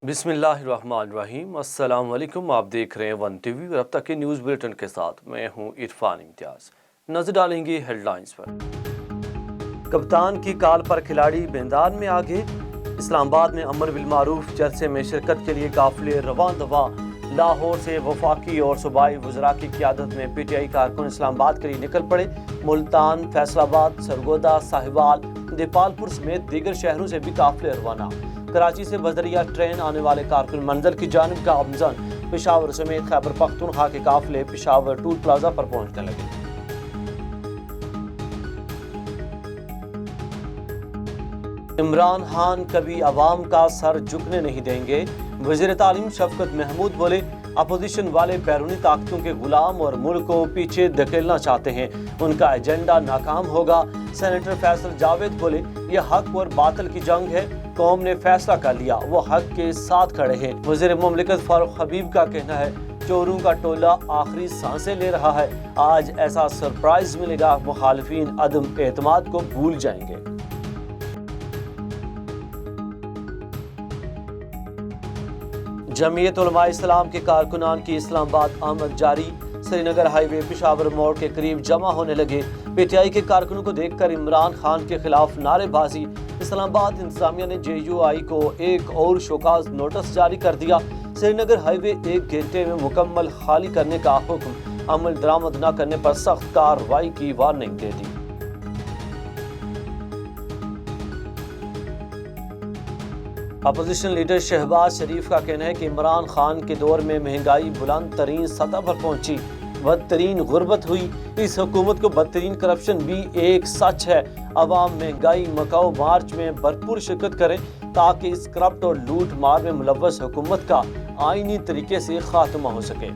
बिस्मिल्लाहिर्रहमानिर्रहीम। अस्सलाम वालेकुम। आप देख रहे हैं वन टीवी और अब तक के न्यूज़ बुलेटिन के साथ मैं हूं इरफान इम्तियाज़। नजर डालेंगे हेडलाइंस पर। कप्तान की कॉल पर खिलाड़ी मैदान में आगे। इस्लामाबाद में अमर बिल मारूफ जलसे में शिरकत के लिए काफिले रवान दवा। लाहौर से वफाकी और सूबाई वज़रा की क़यादत में PTI कारकुन इस्लामाबाद के लिए निकल पड़े। मुल्तान, फैसलाबाद, सरगोदा, साहिवाल, देपालपुर समेत दीगर शहरों से भी काफिले रवाना। कराची से बजरिया ट्रेन आने वाले कारकुन मंजिल की जानिब गामजन। पेशावर समेत खैबर पख्तूनख्वा के काफिले पेशावर टूल प्लाजा पर पहुंचने लगे। इमरान खान कभी अवाम का सर झुकने नहीं देंगे। वज़ीर तालीम शफकत महमूद बोले, अपोजिशन वाले बैरूनी ताकतों के गुलाम और मुल्क को पीछे धकेलना चाहते हैं, उनका एजेंडा नाकाम होगा। सेनेटर फैसल जावेद बोले, यह हक और बातिल की जंग है, कौम ने फैसला कर लिया, वो हक के साथ खड़े हैं। वज़ीर मुमलिकत फारूक हबीब का कहना है, चोरों का टोला आखिरी सांसें ले रहा है, आज ऐसा सरप्राइज मिलेगा मुखालिफिन अदम एतमाद को भूल जाएंगे। जमीयत उलमा इस्लाम के कारकुनान की इस्लामाबाद आमद जारी। श्रीनगर हाईवे पेशावर मोड़ के करीब जमा होने लगे। PTI के कारकुनों को देखकर इमरान खान के खिलाफ नारेबाजी। इस्लामाबाद इंतजामिया ने JUI को एक और शोकाज नोटिस जारी कर दिया। श्रीनगर हाईवे 1 घंटे में मुकम्मल खाली करने का हुक्म, अमल दरामद न करने पर सख्त कार्रवाई की वार्निंग दे दी। अपोजिशन लीडर शहबाज शरीफ का कहना है कि इमरान खान के दौर में महंगाई बुलंद तरीन सतह पर पहुंची, बदतरीन गुर्बत हुई। इस हुकूमत को बदतरीन करप्शन भी एक सच है। अवाम महंगाई मकाओ मार्च में भरपूर शिरकत करें ताकि इस करप्ट और लूट मार में मुलव्वस हुकूमत का आईनी तरीके से खात्मा हो सके।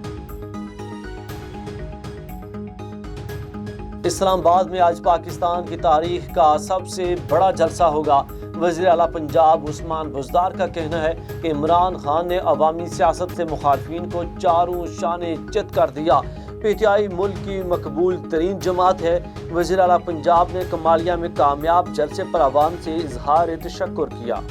इस्लामाबाद में आज पाकिस्तान की तारीख का सबसे बड़ा जलसा होगा। वज़ीर आला पंजाब उस्मान बुज़दार का कहना है कि इमरान खान ने अवामी सियासत से मुखालिफिन को चारों शाने चित कर दिया। PTI मुल्क की मकबूल तरीन जमात है। वज़ीर आला पंजाब ने कमालिया में कामयाब जलसे पर अवाम से इजहार तशक्कुर किया।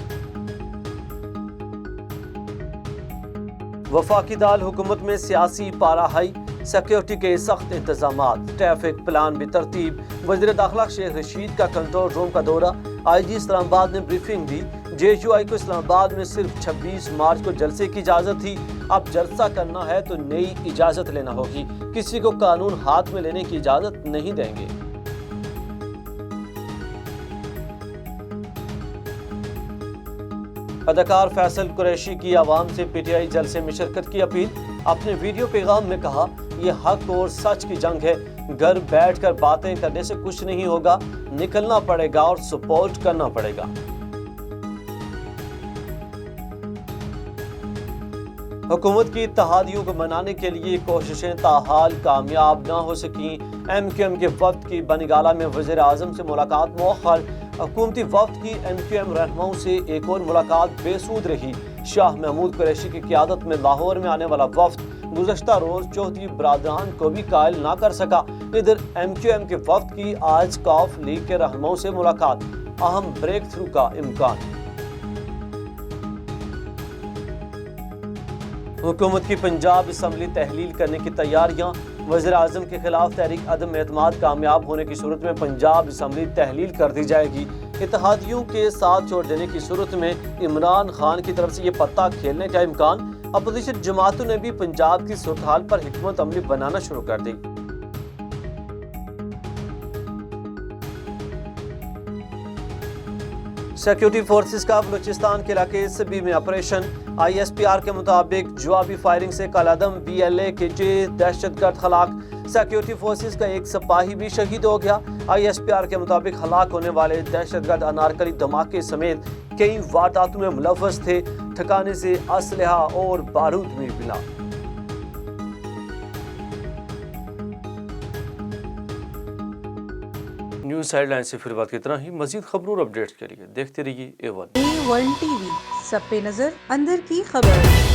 वफाकी दाल हुकूमत में सियासी पारा हाई, सिक्योरिटी के सख्त इंतजामात, ट्रैफिक प्लान भी तरतीब। वज़ीर दाखिला शेख रशीद का कंट्रोल रूम का दौरा। IG इस्लामाबाद ने ब्रीफिंग दी। JUI को इस्लामाबाद में सिर्फ 26 मार्च को जलसे की इजाज़त थी, अब जलसा करना है तो नई इजाज़त लेना होगी, किसी को कानून हाथ में लेने की इजाज़त नहीं देंगे। अदाकार फैसल कुरैशी की आवाम से PTI जलसे में शिरकत की अपील। अपने वीडियो पैगाम में कहा, यह हक और सच की जंग है, घर बैठकर बातें करने से कुछ नहीं होगा, निकलना पड़ेगा और सपोर्ट करना पड़ेगा। हुकूमत की इत्तेहादियों को मनाने के लिए कोशिशें ताहाल कामयाब ना हो सकी। MQM के वफ्द की बनिगाला में वज़ीर आज़म से मुलाकात मौखर। हुकूमती वफ्द की MQM रहनुमाओं से एक और मुलाकात बेसूद रही। शाह महमूद कुरैशी की क़यादत में लाहौर में आने वाला वफ्द गुज़श्ता रोज चौधरी बरादरान को भी कायल ना कर सका। इधर MQM के वफ्द की आज कॉफ लीग के रहनुमाओं से मुलाकात, अहम ब्रेक थ्रू का इम्कान। हुकूमत की पंजाब असम्बली तहलील करने की तैयारियां। वज़ीर आज़म के खिलाफ तहरीक अदम एतमाद कामयाब होने की सूरत में पंजाब असम्बली तहलील कर दी जाएगी। इत्तेहादियों के साथ छोड़ देने की सूरत में इमरान खान की तरफ से ये पत्ता खेलने का इम्कान। अपोजिशन जमातों ने भी पंजाब की सूरत हाल पर हिकमत अमली बनाना शुरू कर दी। सिक्योरिटी फोर्सेस का बलूचिस्तान के इलाके सभी में ऑपरेशन। ISPR के मुताबिक जवाबी फायरिंग से कलादम BLA के दहशतगर्द हलाक। सिक्योरिटी फोर्सेस का एक सिपाही भी शहीद हो गया। ISPR के मुताबिक हलाक होने वाले दहशतगर्द अनारकली धमाके समेत कई वारदातों में मुलव्वस थे। ठिकाने से असलहा और बारूद भी मिला। न्यूज़ हेडलाइन से फिर बात कितना ही। मजीद खबरों और अपडेट्स के लिए देखते रहिए A1 TV, सब पे नजर, अंदर की खबर।